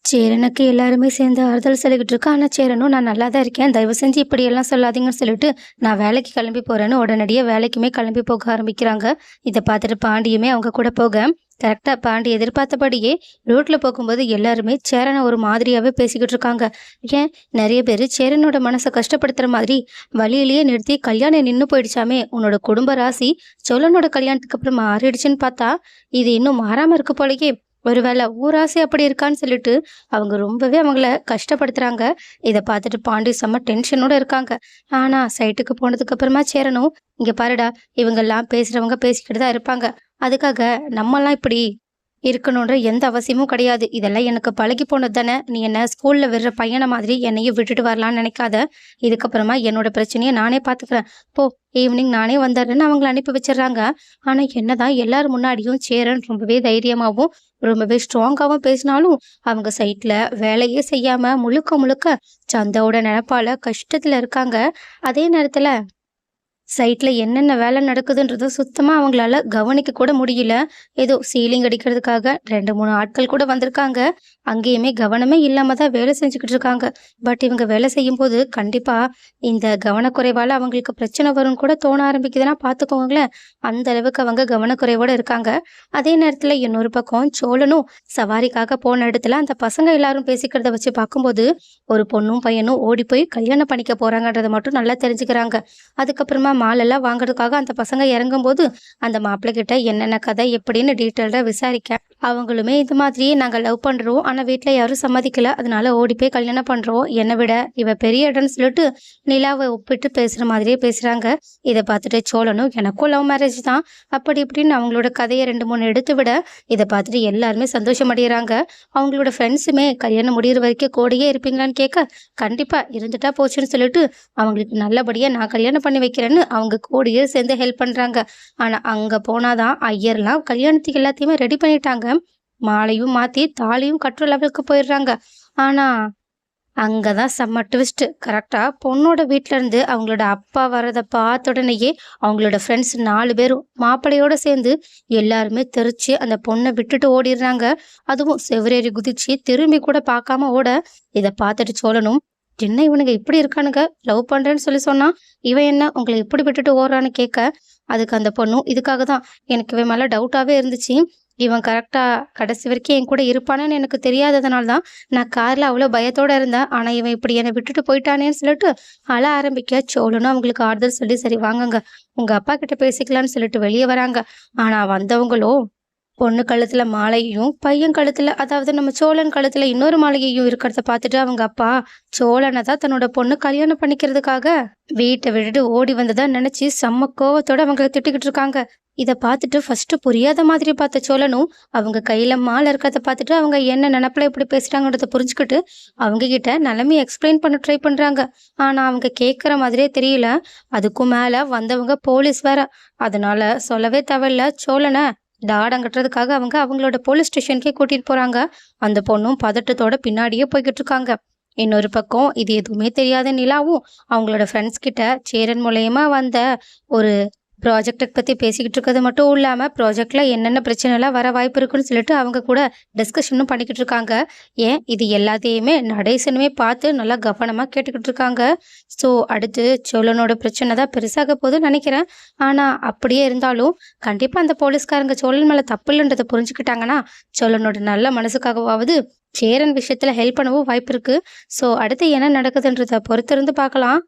சேரனுக்கு எல்லாருமே சேர்ந்து ஆறுதல் சொல்லிக்கிட்டு இருக்கா. ஆனா சேரனும் நான் நல்லா தான் இருக்கேன். தயவு செஞ்சு இப்படியெல்லாம் சொல்லாதீங்கன்னு சொல்லிட்டு, நான் வேலைக்கு கிளம்பி போறேன்னு உடனடியா வேலைக்குமே கிளம்பி போக ஆரம்பிக்கிறாங்க. இத பார்த்துட்டு பாண்டியுமே அவங்க கூட போக, கரெக்ட்டா பாண்டி எதிர்பார்த்தபடியே ரோட்ல போகும்போது எல்லாருமே சேரன ஒரு மாதிரியாவே பேசிக்கிட்டு இருக்காங்க. ஏன் நெறைய பேரு சேரனோட மனச கஷ்டப்படுத்துற மாதிரி, வழியிலேயே நிறுத்தி கல்யாணம் நின்னு போயிடுச்சாமே! உன்னோட குடும்ப ராசி சோழனோட கல்யாணத்துக்கு அப்புறம் மாறிடுச்சுன்னு பார்த்தா, இது இன்னும் மாறாம இருக்கு போலயே! ஒருவேளை ஊராசை அப்படி இருக்கான்னு சொல்லிட்டு அவங்க ரொம்பவே அவங்கள கஷ்டப்படுத்துறாங்க. இத பார்த்துட்டு பாண்டி செம்ம டென்ஷனோட இருக்காங்க. ஆனா சைட்டுக்கு போனதுக்கு அப்புறமா சேரணும், "இங்க பாருடா, இவங்கெல்லாம் பேசுறவங்க பேசிக்கிட்டு தான் இருப்பாங்க. அதுக்காக நம்மலாம் இப்படி இருக்கணுன்ற எந்த அவசியமும் கிடையாது. இதெல்லாம் எனக்கு பழகி போனது தானே. நீ என்ன ஸ்கூல்ல விடுற பையன மாதிரி என்னையும் விட்டுட்டு வரலான்னு நினைக்காத. இதுக்கப்புறமா என்னோட பிரச்சனைய நானே பார்த்துக்கிறேன். போ ஈவினிங் நானே வந்துடுறேன்னு" அவங்கள அனுப்பி வச்சுடுறாங்க. ஆனா என்னதான் எல்லார் முன்னாடியும் சேரன் ரொம்பவே தைரியமாவும், ரொம்பவே ஸ்ட்ராங்காவும் பேசினாலும், அவங்க சைட்ல வேலையே செய்யாம முழுக்க முழுக்க சந்தாவோட நெனப்பால கஷ்டத்துல இருக்காங்க. அதே நேரத்துல சைட்ல என்னென்ன வேலை நடக்குதுன்றத சுத்தமா அவங்களால கவனிக்க கூட முடியல. ஏதோ சீலிங் அடிக்கிறதுக்காக 2, 3 ஆட்கள் கூட வந்திருக்காங்க. அங்கேயுமே கவனமே இல்லாம தான் வேலை செஞ்சுக்கிட்டு இருக்காங்க. பட் இவங்க வேலை செய்யும்போது கண்டிப்பா இந்த கவனக்குறைவால அவங்களுக்கு பிரச்சனை வரும்னு கூட தோண ஆரம்பிக்குதுன்னா பார்த்துக்கோங்களேன். அந்த அளவுக்கு அவங்க கவனக்குறைவோட இருக்காங்க. அதே நேரத்துல இன்னொரு பக்கம் சோழனும் சவாரிக்காக போன இடத்துல அந்த பசங்க எல்லாரும் பேசிக்கிறத வச்சு பார்க்கும்போது, ஒரு பொண்ணும் பையனும் ஓடி போய் கல்யாணம் பண்ணிக்க போறாங்கன்றத மட்டும் நல்லா தெரிஞ்சுக்கிறாங்க. அதுக்கப்புறமா மாலெல்லாம் வாங்குறதுக்காக அந்த பசங்க இறங்கும்போது, அந்த மாப்பிள்ளை கிட்ட என்னென்ன கதை எப்படின்னு டீட்டெயில்டா விசாரிக்க, அவங்களுமே இது மாதிரியே நாங்க லவ் பண்றோம். ஆனா வீட்ல யாரும் சம்மதிக்கல. அதனால ஓடி போய் கல்யாணம் பண்றோம். என்ன விட இவ பெரிய இடம்னு சொல்லிட்டு நிலாவ ஒப்பிட்டு பேசுற மாதிரியே பேசுறாங்க. இத பார்த்துட்டு சோழனும் எனக்கும் லவ் மேரேஜ் தான். அப்படி இப்படின்னு அவங்களோட கதைய 2, 3 எடுத்து விட, இத பார்த்துட்டு எல்லாருமே சந்தோஷம் அடையறாங்க. அவங்களோட ஃப்ரெண்ட்ஸுமே கல்யாணம் முடியிற வரைக்கும் கூடயே இருப்பீங்களான்னு கேட்க, கண்டிப்பா இருந்துட்டா போச்சுன்னு சொல்லிட்டு, அவங்களுக்கு நல்லபடியா நான் கல்யாணம் பண்ணி வைக்கிறேன்னு அவங்க கூடயே சேர்ந்து ஹெல்ப் பண்றாங்க. ஆனா அங்க போனா தான் ஐயர்லாம் கல்யாணத்துக்கு எல்லாத்தையுமே ரெடி பண்ணிட்டாங்க. மாலையும் மாத்தி தாலியும் கட்டுற லெவலுக்கு போயிடுறாங்க. ஆனா அங்க தான் செம்ம ட்விஸ்ட். கரெக்ட்டா பொண்ணோட வீட்ல இருந்து அவங்களோட அப்பா வர்றத பார்த்த உடனேயே, அவங்களோட ஃப்ரெண்ட்ஸ் 4 பேரும் மாப்பிள்ளையோட சேர்ந்து எல்லாருமே தெறிச்சு அந்த பொண்ண விட்டுட்டு ஓடிர்றாங்க. அதுவும் செவுரேறி குதிச்சு திரும்பி கூட பார்க்காம ஓட, இத பார்த்துட்டு சோழனும், "என்ன இவனுங்க இப்படி இருக்கானுங்க? லவ் பண்றேன்னு சொல்லி சொன்னா, இவன் என்ன உங்கள இப்படி விட்டுட்டு ஓடுறான்னு?" கேட்க, அதுக்கு அந்த பொண்ணும், "இதுக்காக தான் எனக்கு இவன் மேல டவுட்டாவே இருந்துச்சு. இவன் கரெக்ட்டா கடைசி வரைக்கும் என் கூட இருப்பானான்னு எனக்கு தெரியாததுனால தான் நான் கார்ல அவ்வளோ பயத்தோட இருந்தேன். ஆனா இவன் இப்படி என்னை விட்டுட்டு போயிட்டானேன்னு" சொல்லிட்டு அழ ஆரம்பிக்க, சோழனும் அவங்களுக்கு ஆறுதல் சொல்லி, "சரி வாங்கங்க, உங்க அப்பா கிட்ட பேசிக்கலாம்னு" சொல்லிட்டு வெளிய வராங்க. ஆனா வந்தவங்களோ பொண்ணு கழுத்துல மாலையையும், பையன் கழுத்துல அதாவது நம்ம சோழன் கழுத்துல இன்னொரு மாலையையும் இருக்கிறத பார்த்துட்டு அவங்க அப்பா, சோழன தான் தன்னோட பொண்ணு கல்யாணம் பண்ணிக்கிறதுக்காக வீட்ட விட்டுட்டு ஓடி வந்ததா நெனச்சு செம்ம கோவத்தோட அவங்கள திட்டிக்கிட்டு இருக்காங்க. இத பார்த்துட்டு ஃபர்ஸ்ட்டு புரியாத மாதிரி பார்த்த சோழனும், அவங்க கையில மாலை இருக்கிறத பார்த்துட்டு அவங்க என்ன நெனப்புல இப்படி பேசுறாங்கன்றத புரிஞ்சுக்கிட்டு, அவங்க கிட்ட நிலைமைய எக்ஸ்பிளைன் பண்ண ட்ரை பண்றாங்க. ஆனா அவங்க கேட்கிற மாதிரியே தெரியல. அதுக்கும் மேல வந்தவங்க போலீஸ் வேற. அதனால சொல்லவே தேவையில்ல, சோழன டாடம் கட்டுறதுக்காக அவங்க அவங்களோட போலீஸ் ஸ்டேஷனுக்கே கூட்டிட்டு போறாங்க. அந்த பொண்ணும் பதட்டத்தோட பின்னாடியே போய்கிட்டு இருக்காங்க. இன்னொரு பக்கம் இது எதுவுமே தெரியாத நிலாவும் அவங்களோட ஃப்ரெண்ட்ஸ் கிட்ட சேரன் மூலியமா வந்த ஒரு ப்ராஜெக்ட பத்தி பேசிக்கிட்டு இருக்கிறது மட்டும் இல்லாம, ப்ராஜெக்ட்ல என்னென்ன பிரச்சனைலாம் வர வாய்ப்பு இருக்குன்னு சொல்லிட்டு அவங்க கூட டிஸ்கஷனும் பண்ணிக்கிட்டு இருக்காங்க. ஏன் இது எல்லாத்தையுமே நடேசனுமே பார்த்து நல்லா கவனமா கேட்டுக்கிட்டு இருக்காங்க. ஸோ அடுத்து சோழனோட பிரச்சனை தான் பெருசாக போகுதுன்னு நினைக்கிறேன். ஆனா அப்படியே இருந்தாலும் கண்டிப்பா அந்த போலீஸ்காரங்க சோழன் மேல தப்பு இல்லைன்றத புரிஞ்சுக்கிட்டாங்கன்னா, சோழனோட நல்ல மனசுக்காகவாவது சேரன் விஷயத்துல ஹெல்ப் பண்ணவும் வாய்ப்பு இருக்கு. ஸோ அடுத்து என்ன நடக்குதுன்றத பொறுத்திருந்து பார்க்கலாம்.